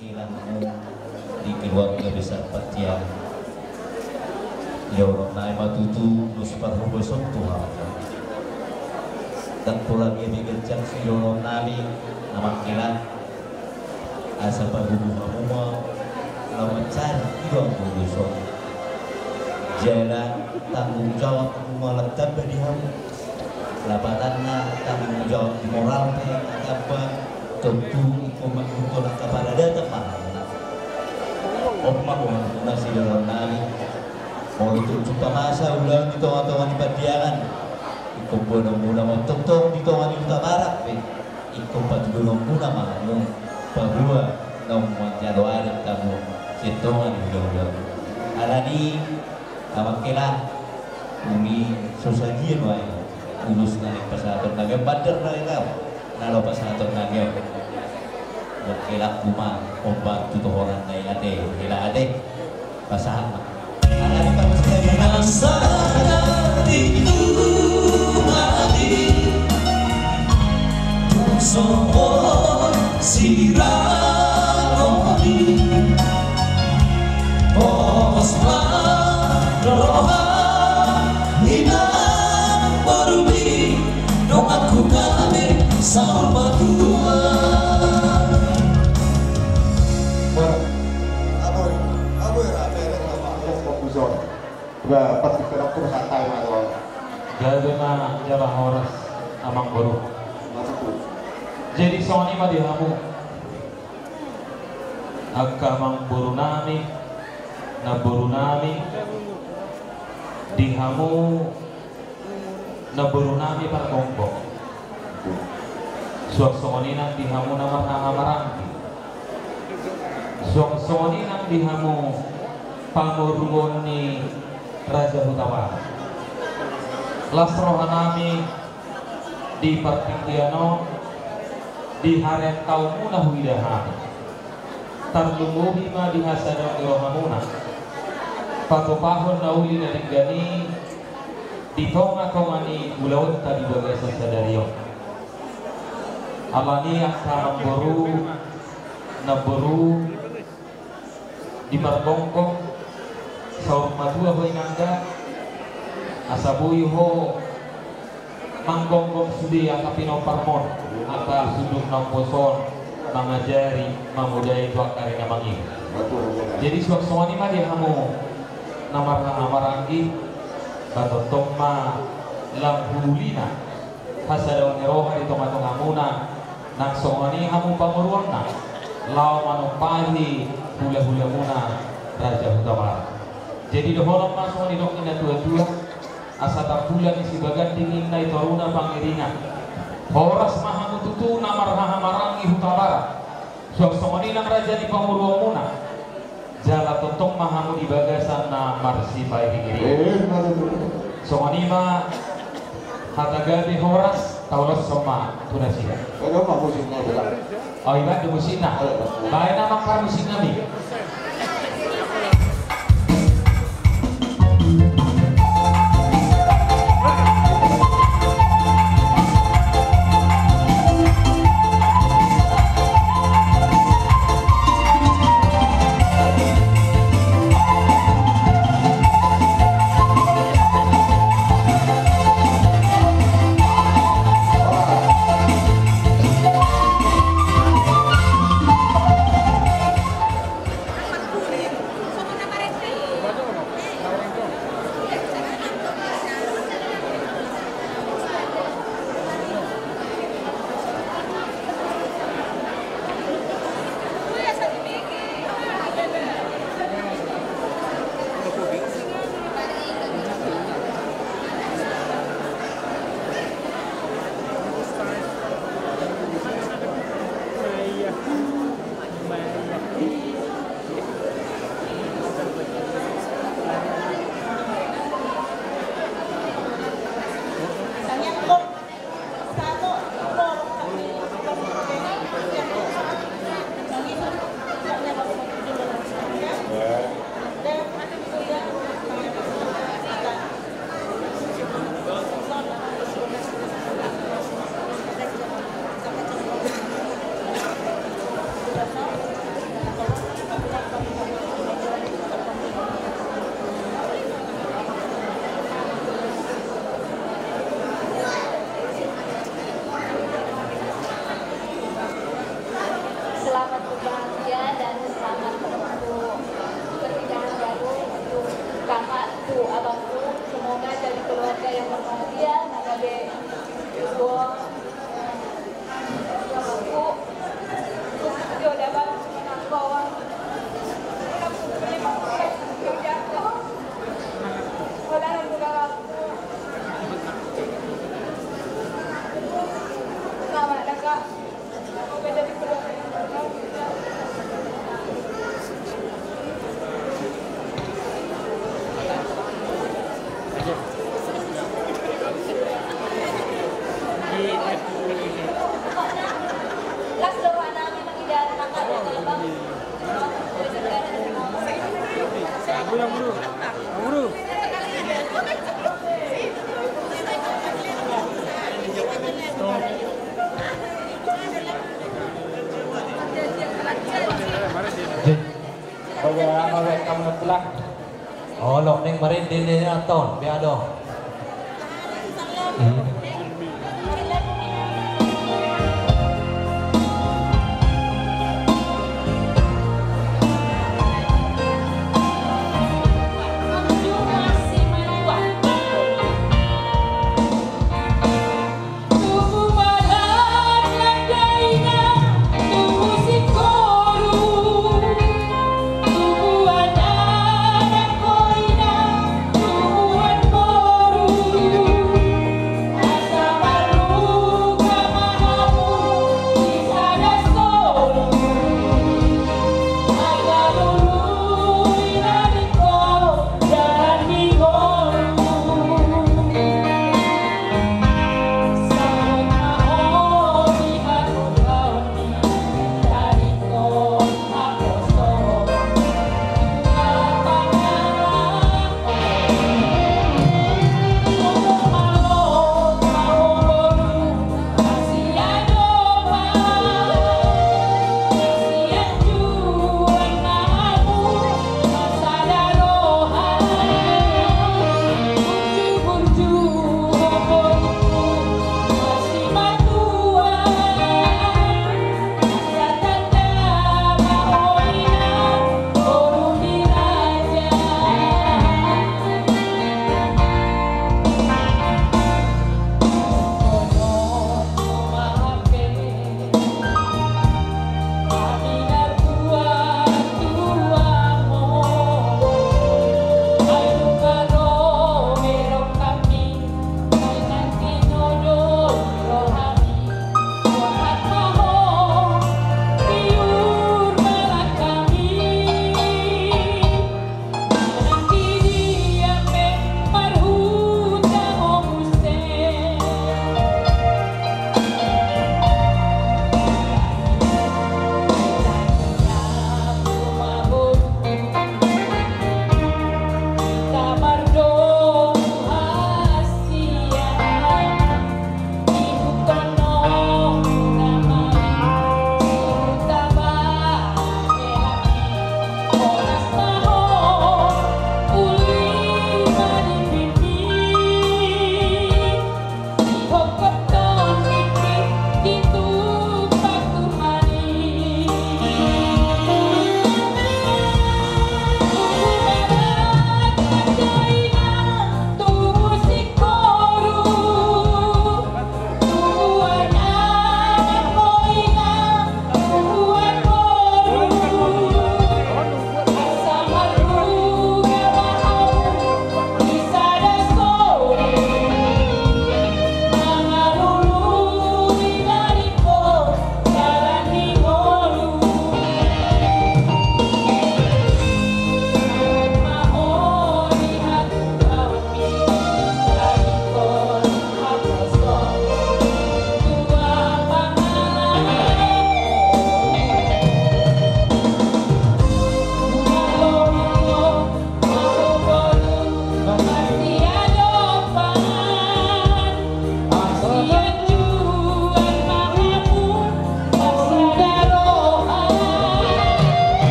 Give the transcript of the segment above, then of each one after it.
ilangmu di keluarga besar Patian ya orang naik matutu nus parhubusok Tuhan dan pulang ini kencang si orang nami nama kilang asal pagubu hamuma lawan cari ilang parhubusok jalan tanggung jawab meletak di hamu lapatannya tanggung jawab moral apa tentu umat untuk kepada data Omah nasi dalam nari mau itu jumpa masa ulang di tongan-tongan di Padiangan ikut bodoh-bodoh mau tong-tong di tongan di Barat ikut patuh muna mahamu bahwa nomor Januari kamu sitongan di bodoh alani awak kira umi sosajian wae ulus nang pasator nang badar nang kau nalo pasator nang kira kuma obat itu orang naik ade kira ade pasahan ada di rasa itu hati soal siraroni poslah rohani berbi doaku kami sama Tuhan. Pasti keraktur santai malam. Jadi na jalan horas amang baru. Jadi soni mah dihamu. Akka mang baru nami, na baru nami. Dihamu, na baru nami pargombong. Suak soni nang dihamu nama ngamarangki. Suak soni nang dihamu pamurun ni Raja Hutawara Lasrohanami di Partingkiano di haren kaumuna huidahani tarlumuhima di hasadang irohamuna patupahon nauli naringgani di tonga-tongani ulawon tadi bagai sasadariyo alani aksamang boru naboru di Marbongkong saur madua hoy nangga asabuy ho manggonggong sudi akapino parmon aka suduk namposon mangajari mamudai tuak karena mangi jadi suak-suani mah dia hamu namar-namaranggi batotong ma lamhulina hasadawan eroha di tonga-tongamuna nang soani hamu pamuruangna lau manupari hula-hula muna Raja Hutawara jadi doholong masuk di dok ina dua-dua asa bulan isi bagan dingin nai toruna pangiringan horas maha mututu namar hahamarangi Hutawara suak somani nang raja di pamurwamuna jala totong mahamu di bagasan na marsi pai hingiri somani ma hatagabi horas taulos soma tunasiga Kalau mau musiknya bilang. oh iba di musina baik nama kar musina mi selamat berbahagia dan selamat menempuh pernikahan baru untuk kakakku, abangku. Semoga jadi keluarga yang berbahagia. Nagabe Ibu abangku dia dapat kawan selamat kakak. Semoga jadi keluarga yang berbahagia. Las doa namin mag-ideal ng kalabang. Baga mawek kamu nagpulak. Oh, lo neng marin din aton, biado. Tubuhan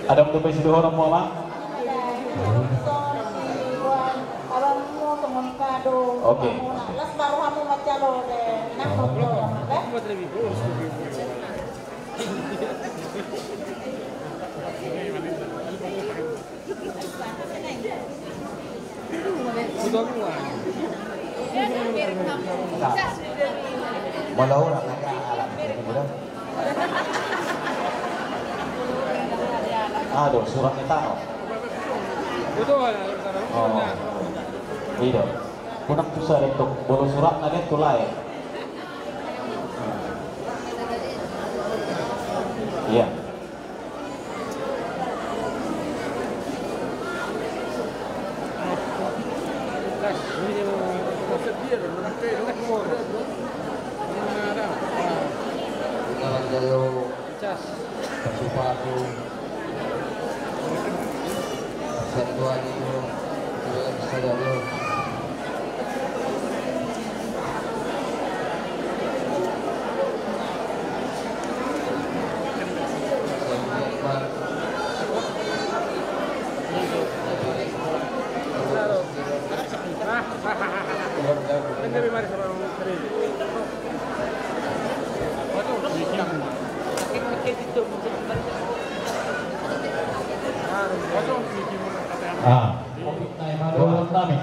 Ada untuk pesidu orang mau mak? Oke. Walau orang agak alam gitu. Aduh, suratnya tahu. Oh, iya. Kunang susah untuk bolu surat nanti tu lain. Iya. Menurut kami,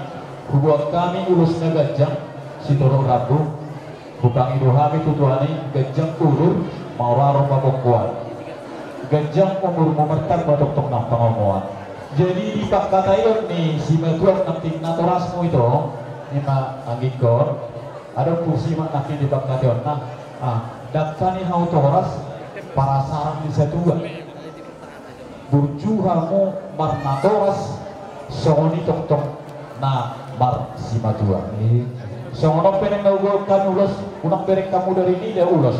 buat kami ulusnya gajang, si turun rabu, bukan itu kami tutuani gajang ulur, mau raro pabongkuan. Gajang umur memertar batok tok nang pengomuan. Jadi di pak kata itu nih si metuan nanti natorasmu itu, nima anggikor, ada kursi mak nanti di pak kata nah, dakani hau toras para sarang di setua. Burjuhamu marnatoras songoni tok na mar si matua. Songono peneng na kan ulos, unang pereng kamu dari ini dia ulos.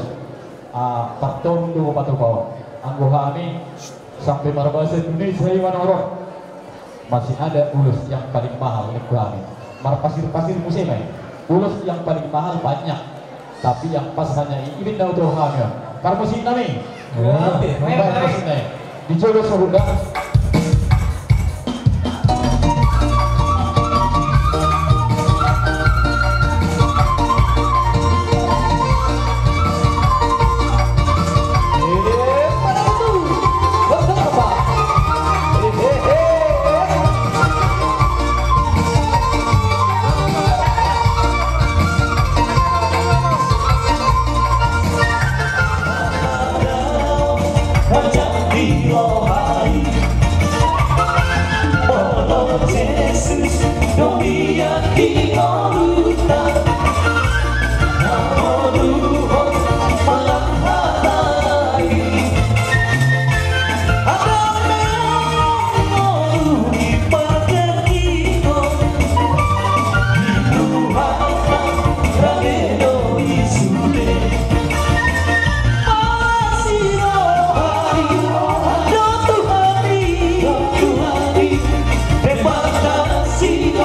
Parton do patu bawah. Anggo kami sampai marbahasa Indonesia iwan orang masih ada ulos yang paling mahal nih kami. Mar pasir-pasir musim ulos yang paling mahal banyak, tapi yang pas hanya ini dah udah kami. Par musim nami. Baik musimnya. Dicoba saudara. Terima kasih,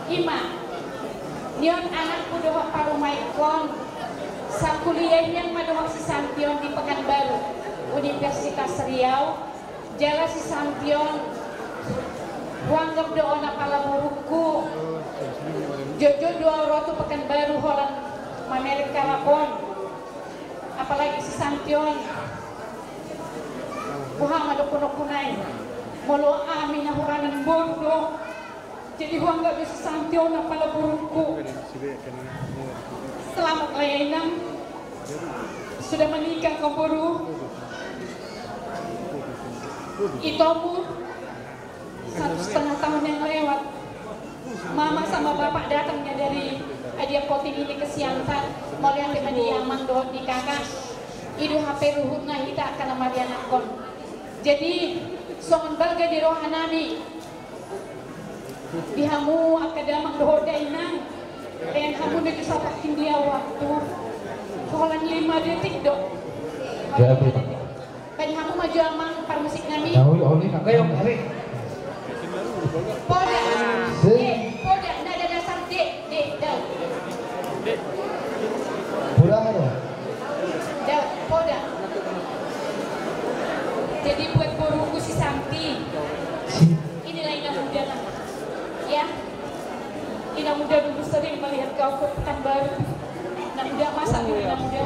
Ima, nion anakku doa parumaikon, sa kuliahnya madohak si Santion di Pekanbaru, Universitas Riau, jala si Santion, wanggap doa na palaburuku, jojo doa rotu Pekanbaru holan mamerik kalapon, apalagi si Santion, buha madokunokunay, molo amin na huranan bondo. Jadi huang gak bisa Santion na palaburuku. Selamat layanan. Sudah menikah kau buru. Itomu 1,5 tahun yang lewat. Mama sama bapak datangnya dari Adia Kotin ini ke Siantan. Mau lihat kemediaman doh di kakak. Idu HP ruhutna hita akan amarianakon. Jadi songon baga di rohanami. Dihamu akadamang doh dainang. Dan kamu udah disapakin dia waktu Kolan 5 detik dok. Kan kamu maju amang par musik nami. Oli kayo kari. Poda. Poda nada dasar dek. Pulang ada. Poda. Jadi buat boruku si Santi. Inilah indah muda lah. Ya. Indah muda dulu sering melihat kau ke Pekanbaru. Indah muda masa indah muda.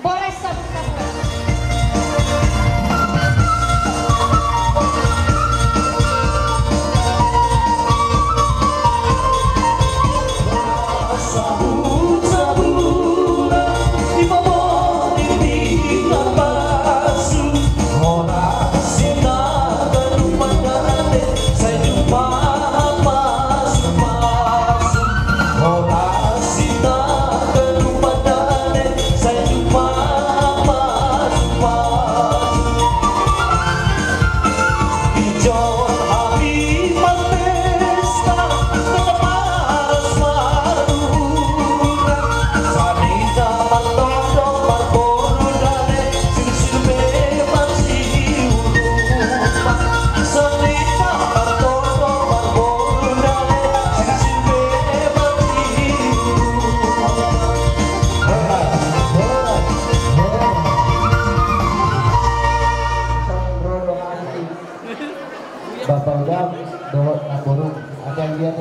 Boleh sabut-sabut. Bapak udah dohot naburung ada yang lihat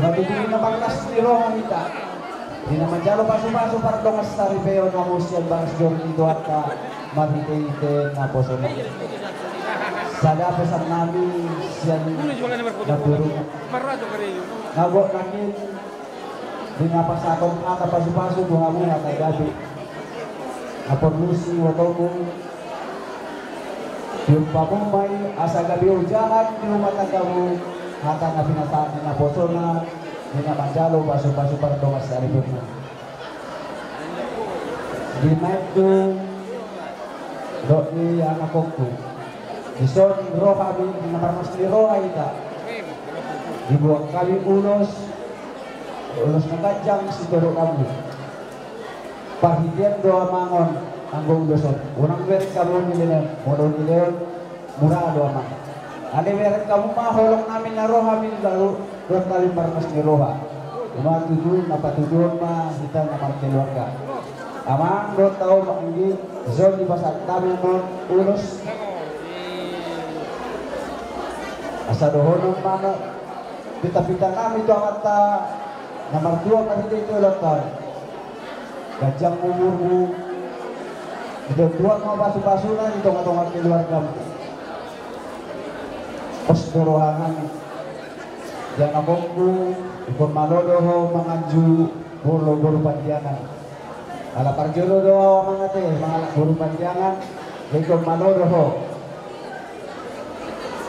Nabibigyan na pagkastiro kita. Di naman jalo pasu-pasu para dongas tari peo na musian bangas jong ito at mabite-ite na poso na. Sada pesan namin siyan naburo. Nagok namin di napasakon ata pasu-pasu bunga mo na kay gabi. Naporlusi wato mo yung pamumay asa gabi ujahan di umatang mo hata na pinataan na poso na di naman jalo pasu-pasu para dongas tari peo na. Di medyo do ni anak kongku ison roh kami namarmas ni roh kita dibuang kami ulos na kajang si toro kami pahidian doa mangon anggong doson unang beret kamu nilin modal nilin murah doa mangon ade beret kamu mah holong namin na roh kami lalu doon kali marmas ni roh tujuan napatujuan mah kita namar keluarga amang do tao makindi zon di pasar kami mo ulos asa dohonon mana pita-pita kami itu kata nomor 2 kali itu lokal gajang umurmu itu dua mau pasu-pasunan itu ngatongan keluarga pos dorohangan jangan abongku ikon malodoho manganju bolo-bolo panjangan ala parjolo doa mga te mga bolo panjangan ikon malodoho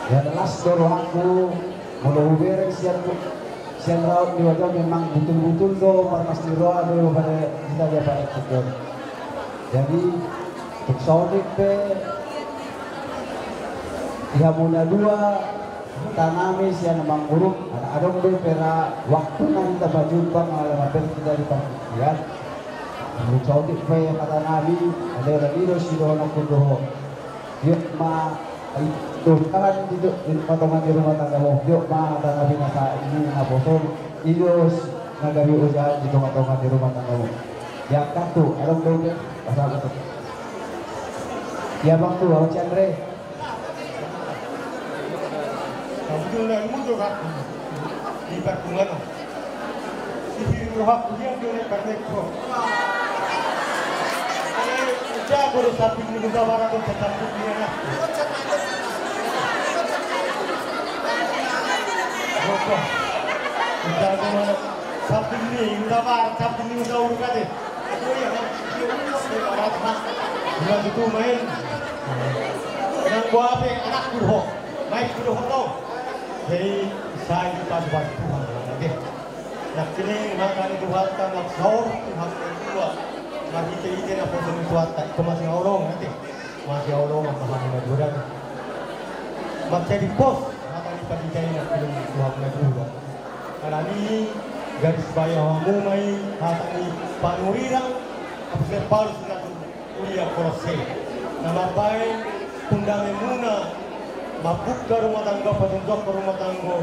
yan last dorohanku mula ubereng siyan raut di wajah memang betul-betul do marmas di roa do pada kita dia pada tukar jadi untuk saudik pe iha muna dua tanami siyan namang uruk ada adong do pera waktu na kita berjumpa mengalami per kita di pangkian untuk saudik pe kata nabi ada radiro si dohona kundoho yuk ma tuh kan di potongan di rumah tangga mo yuk ma kata nabi nasa ini na boson ilos nagabi usaha di potongan di rumah tangga mo yang kartu adong do pe pasal betul ya bang tuh Bang Chandre Kebetulan mudo kan di Pakungan si rohak dia dole Parneko udah baru sapi ni juga barang tu tetap dia nak Roko udah baru sapi ni udah barang sapi ni udah urut deh itu yang dia itu main yang gua apa anak kudo main kudo tau jadi saya itu pas Tuhan oke nak kini makan itu harta nak sahur Tuhan kedua nak kita nak potong itu harta itu masih orang nanti masih orang apa yang berjuang macam di pos mata di pagi nak kini Tuhan kedua karena ini garis bawah kamu mai harta ini panurirang apa sepal sudah kuliah korose nama baik undang emuna mabuka rumah tangga petunjuk ke rumah tangga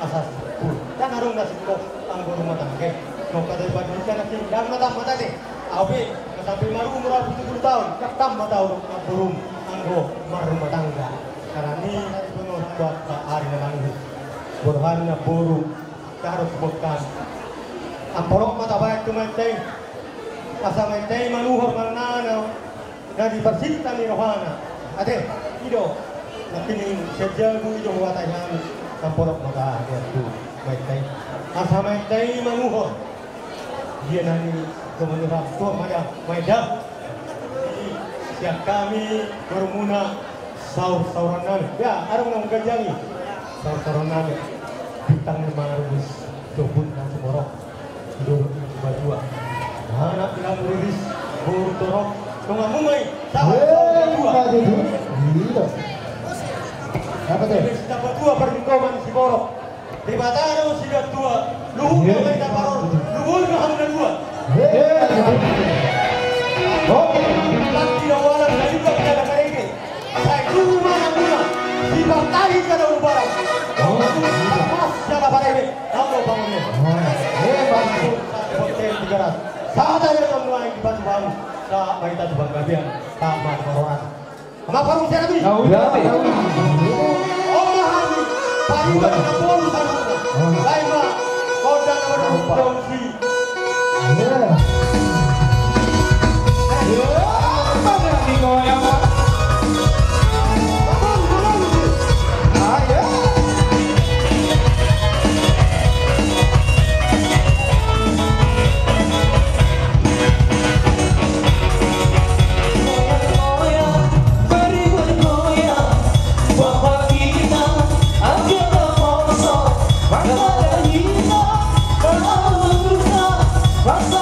asas pun dan harus ngasih kok tangga rumah tangga mau kata ibadah ini nanti dan mata deh abe sampai maru umur 70 tahun ketam mata belum tangga rumah tangga karena ini penuh buat hari nanti berharga burung kita harus bukan amporok mata baik tu menteng asa menteng maluhur mana na dibersihkan di rohana. Ate, ido, nakining sejago ido watay namin sa porok maka dia tu baik-baik. Asa baik-baik manuhor. Dia nani kemenurah tua maya maida. Siap kami bermuna saur-sauran namin. Ya, arang nang gajangi. Saur-sauran namin. Bintang marubus tubun dan seborok. Dulu berdua. Anak bilang berulis burtorok. Tungamumay. Sahabat dua. Apa tuh? Kita berdua perjuangan si borok. Di bataro si dua. Luhur kami tak paror. Luhur kami dua. Oke. Nanti awalan saya juga pada kali ini. Saya cuma si batai kada ubarang. Pas siapa pada ini? Kamu bangunnya. Bantu hotel 300. Saat ada semua yang dibantu bangun. Sa baita tu banggabian. Tak mah orang. Apa parung saya lagi? Oh mahami. Pariwa na polo sa lupa. Lain ma. Kodan na marunong si. Rasa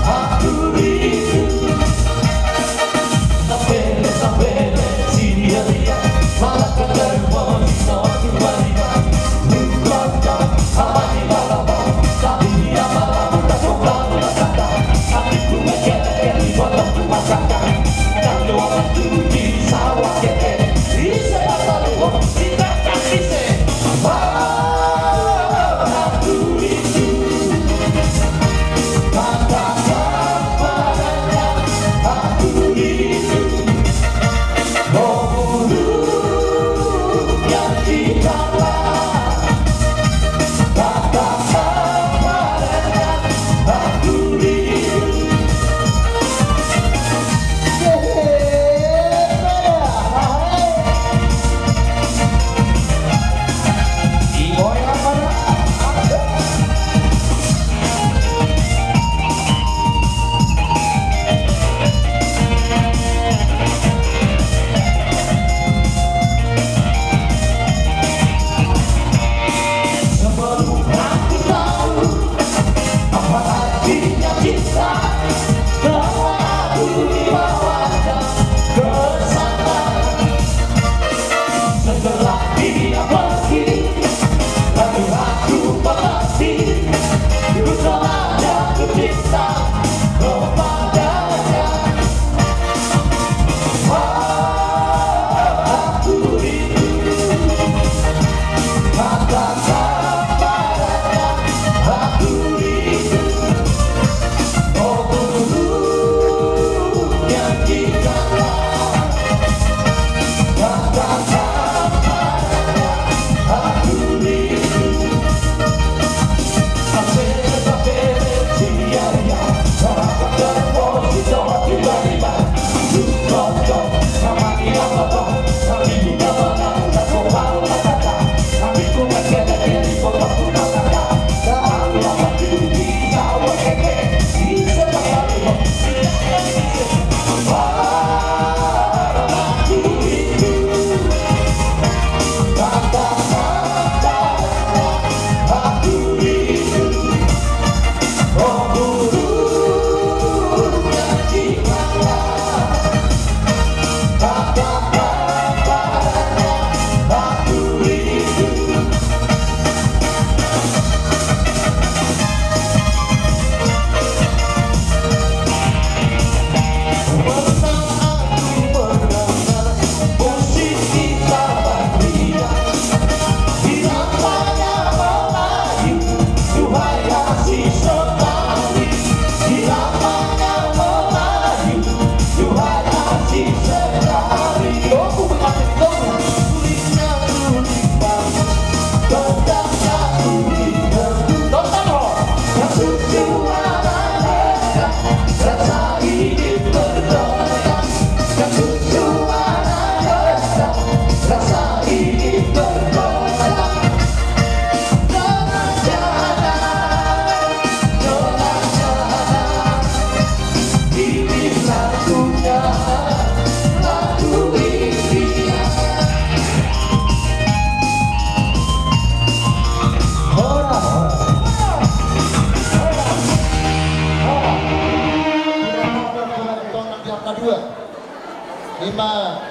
Aku rindu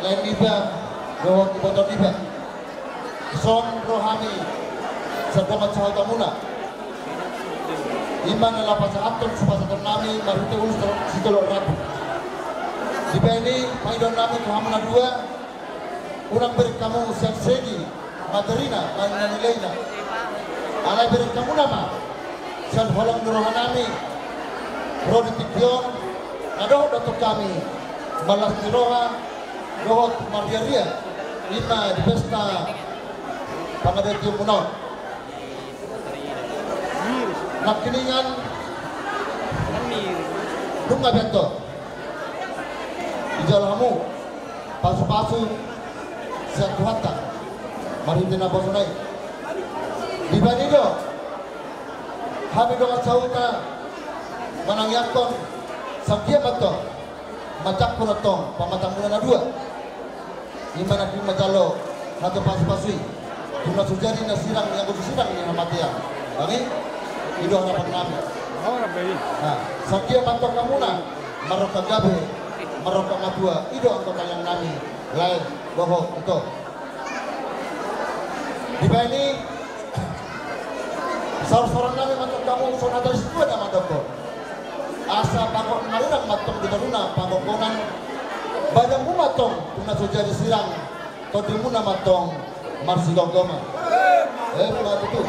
lain iba dohok ibotot iba son rohani sedang sahut amuna iman adalah pasahaton sepasaton nami marute ulus sikolor rabu di beni paidon nami kehamuna dua unang beri kamu siang segi materina manina nilainya alai beri kamu nama siang holang rohanami Roditikion nadoh datuk kami balas niroha dohot mardiaria lima di pesta Pangadetium Munon nakiningan dunga bento ijalamu pasu-pasu siang tuhata maritina bosunai di banido kami doa sauta manangyakon sakia bato macak punotong pamatang muna na dua imana kini majalo nato pasu-pasui tuna sujari na sirang yang kudu sirang ni hamatia bagi ido harapan kami nah sakia bato kamuna maroka gabe maroka madua ido anggota yang nami lain bohong itu di bani sarang nami matok kamu sonata situ ada madoko asa pangkok marunang matong di taruna pangkokonan badang mu matong tuna sujari sirang kodimuna matong marsigogoma buat itu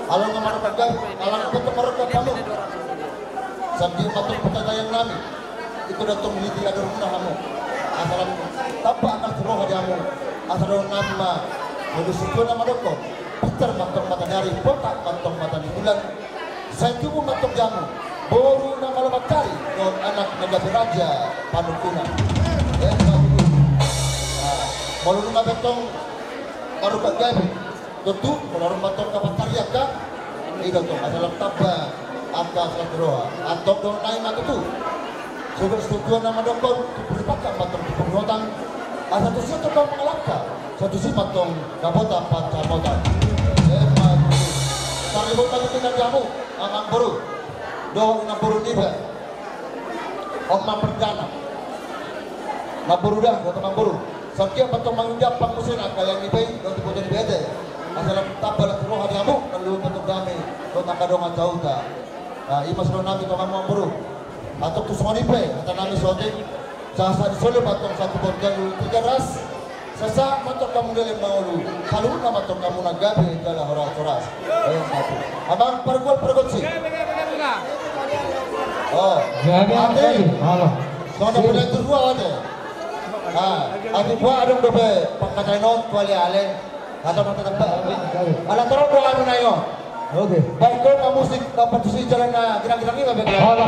alang ngamarokan gabi alang ngamarokan kamu sabdi matong petagayang nami itu datang militi agar muna kamu asalan tanpa akan seroh hadiamu asalan nama menusuku nama doko putar matong mata dari potak matong mata di bulan saya tubuh matong jamu boru nama lebat cari don anak negara raja panukuna malu rumah betong baru gabi tentu kalau rumah betong kapan tariak kan ini dong asalan tabah angka asalan roha atau don naik mata tu sudah setujuan nama dokon berpakat matong di penghutang satu sih tukang mengelakkan satu sih matong kapota patah potang taribut lagi tinggal jamu amang baru doang na baru niba omang perdana na baru dah atau mang baru sakia patong mangjap pangusin kaya niba do tiboto ni bede asalam tabal roh hadiamu lalu patong dami do takadongan jauta nah imas do nami kamang mang baru atau tu semua niba atau nami sote sasa di solo patong satu borgan tiga ras sasa matong kamu dalam maulu kalau na matong kamu nagabe kala horas abang pergol sih oh ade halo sono boleh dua ade ade buat adong dobe pakatay non kuali ale atau mata tempat ala terus doa anu nayo oke baik kau musik dapat tusi jalan na girang-girang ini baik halo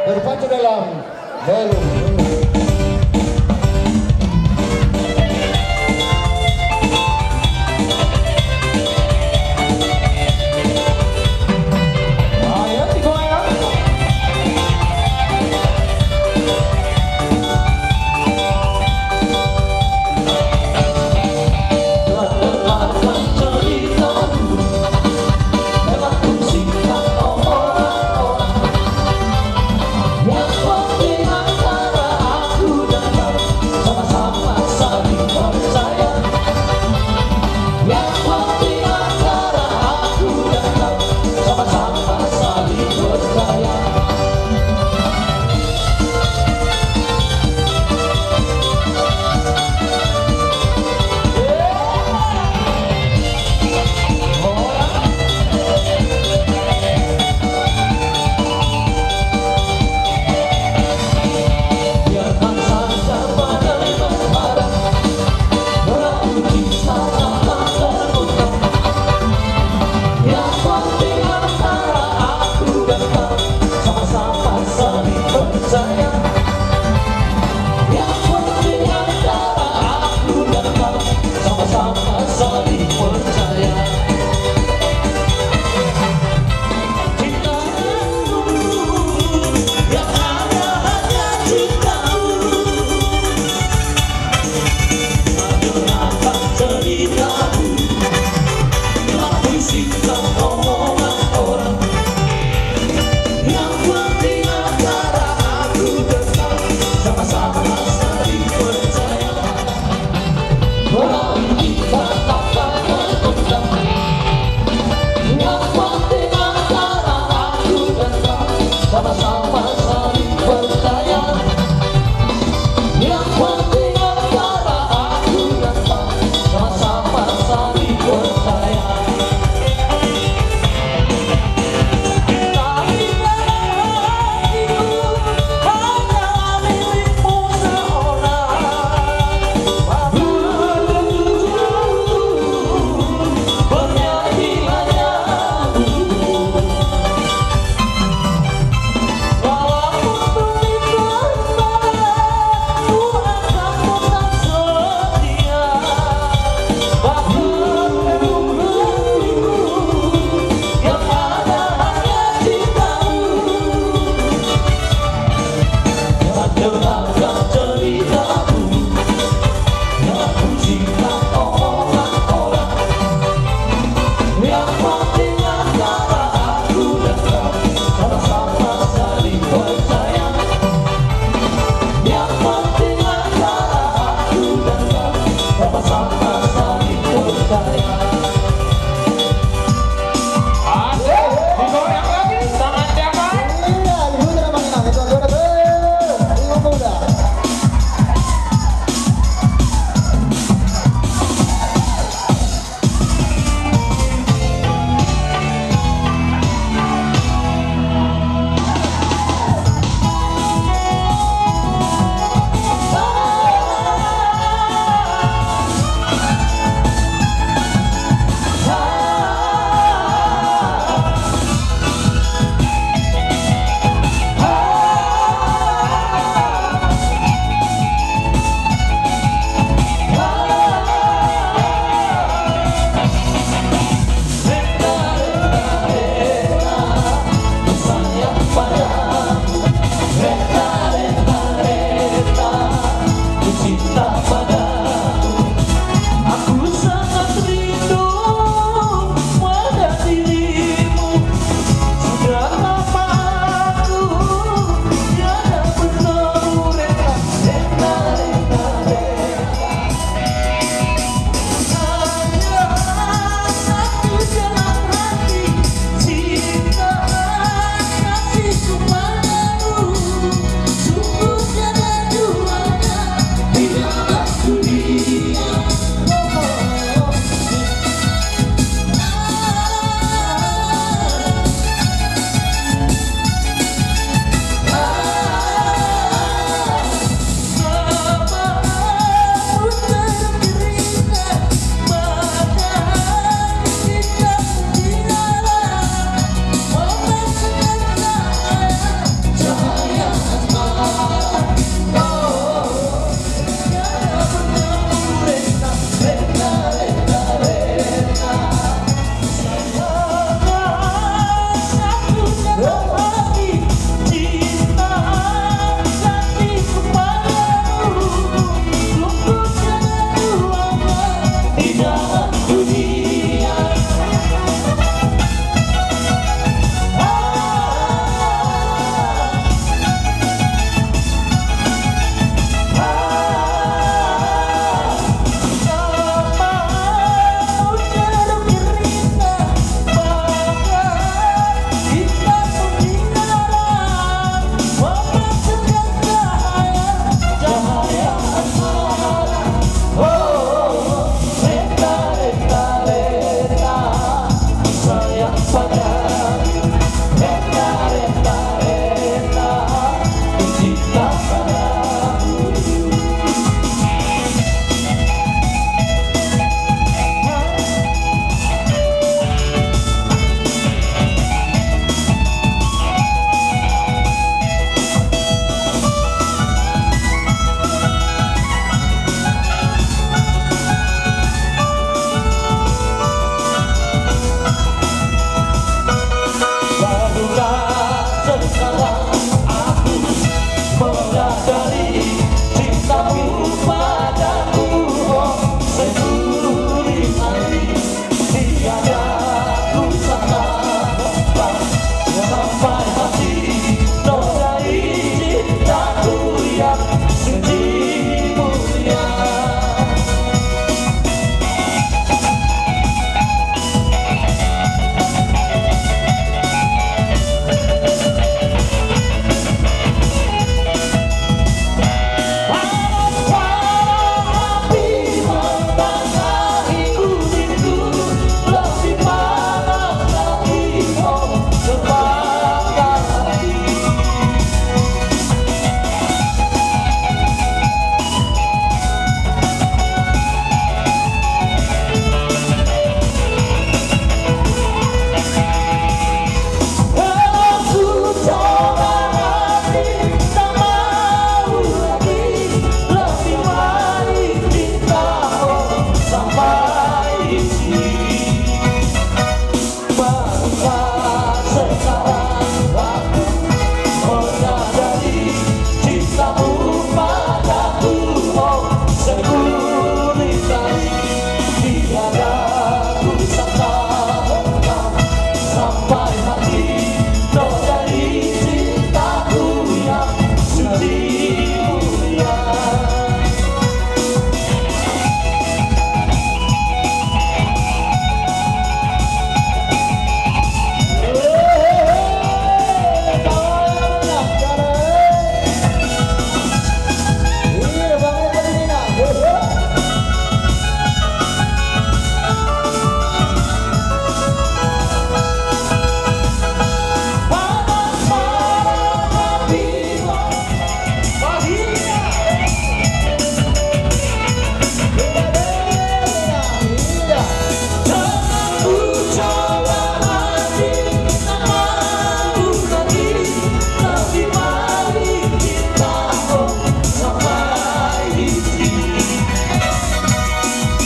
berpacu dalam belum Yang penting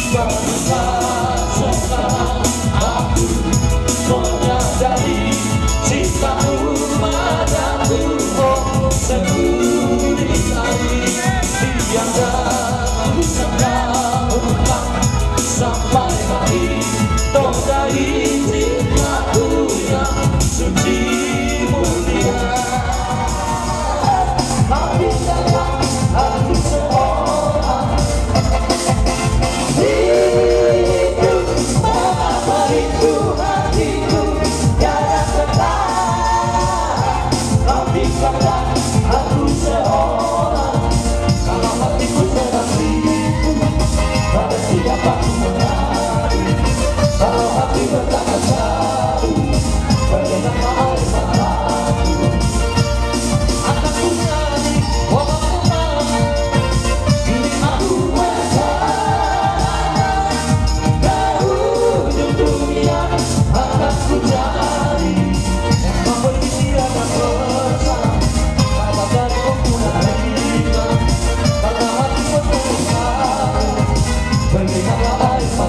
Pada saat sekarang aku menyadari cintamu padaku, oh seguni tadi tiada bisa terulang sampai hari todai cintaku yang suci mulia. Habiskanlah aku seorang hidup mengapa rindu hatiku tiada tenang. Habiskanlah aku seorang kalau hatiku sedang rindu pada siapa ku mengadu. Kalau hati berkata sadu bagaimana air mataku. Anakku cari wabahku mana kini aku berjalan ke ujung dunia. Anakku cari yang memberi tiada bersama kata dari pemuda rina kata hati berkata bagaimana air mataku.